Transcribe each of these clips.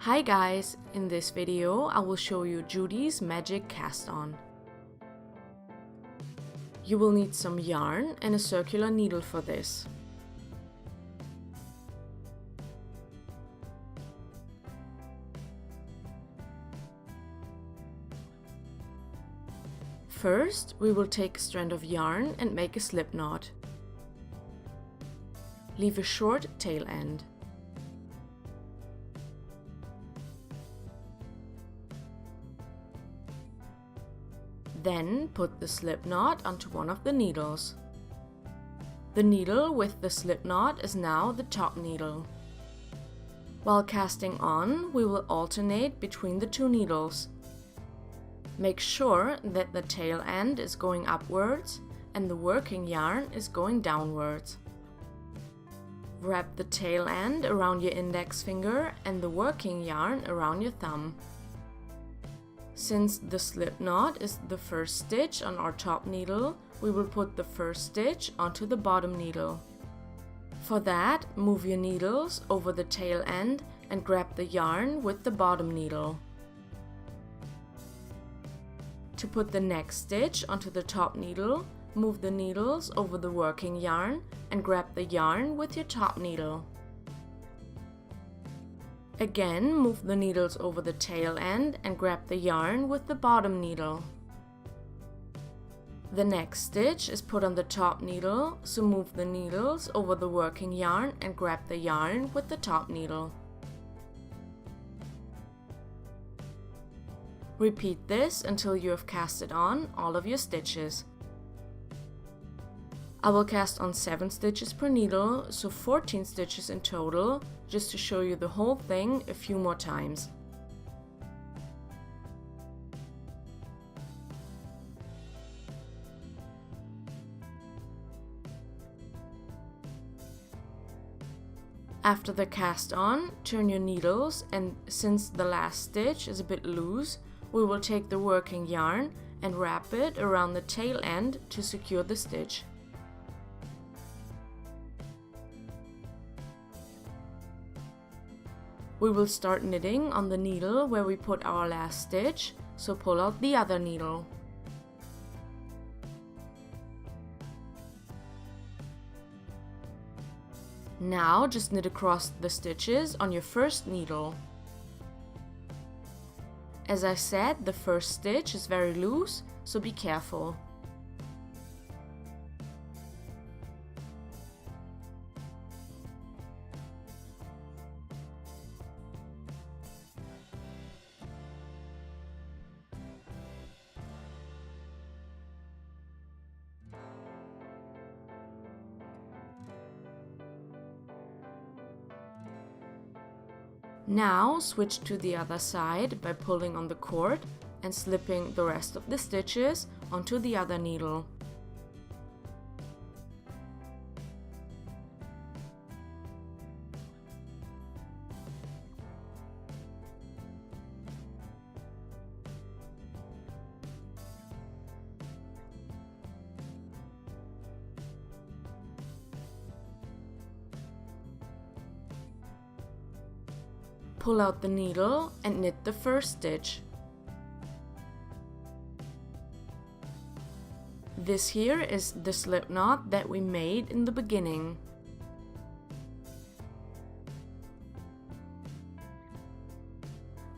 Hi guys, in this video I will show you Judy's magic cast on. You will need some yarn and a circular needle for this. First, we will take a strand of yarn and make a slip knot. Leave a short tail end. Then put the slip knot onto one of the needles. The needle with the slip knot is now the top needle. While casting on, we will alternate between the two needles. Make sure that the tail end is going upwards and the working yarn is going downwards. Wrap the tail end around your index finger and the working yarn around your thumb. Since the slip knot is the first stitch on our top needle, we will put the first stitch onto the bottom needle. For that, move your needles over the tail end and grab the yarn with the bottom needle. To put the next stitch onto the top needle, move the needles over the working yarn and grab the yarn with your top needle. Again, move the needles over the tail end and grab the yarn with the bottom needle. The next stitch is put on the top needle, so move the needles over the working yarn and grab the yarn with the top needle. Repeat this until you have casted on all of your stitches. I will cast on 7 stitches per needle, so 14 stitches in total, just to show you the whole thing a few more times. After the cast on, turn your needles, and since the last stitch is a bit loose, we will take the working yarn and wrap it around the tail end to secure the stitch. We will start knitting on the needle where we put our last stitch, so pull out the other needle. Now just knit across the stitches on your first needle. As I said, the first stitch is very loose, so be careful. Now switch to the other side by pulling on the cord and slipping the rest of the stitches onto the other needle. Pull out the needle and knit the first stitch. This here is the slip knot that we made in the beginning.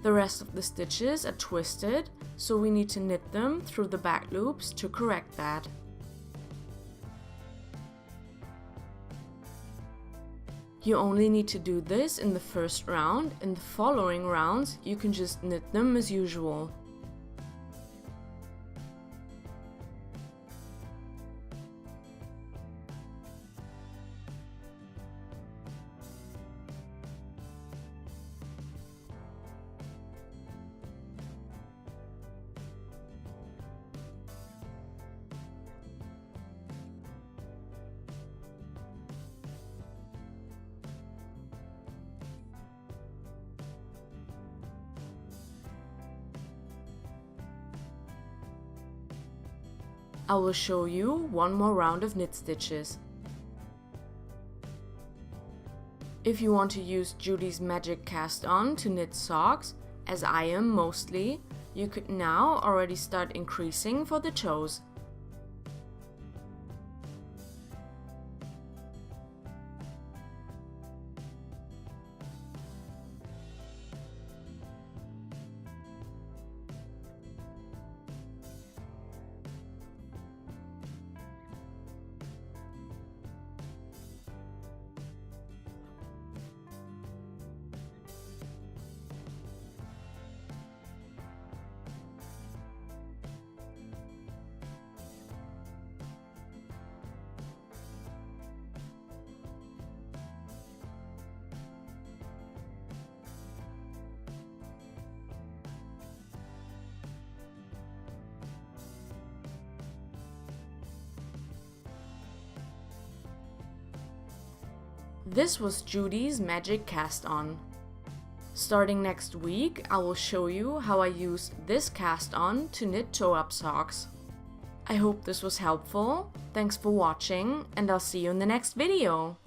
The rest of the stitches are twisted, so we need to knit them through the back loops to correct that. You only need to do this in the first round. In the following rounds, you can just knit them as usual. I will show you one more round of knit stitches. If you want to use Judy's magic cast on to knit socks, as I am mostly, you could now already start increasing for the toes. This was Judy's magic cast on. Starting next week, I will show you how I use this cast on to knit toe-up socks. I hope this was helpful. Thanks for watching, and I'll see you in the next video.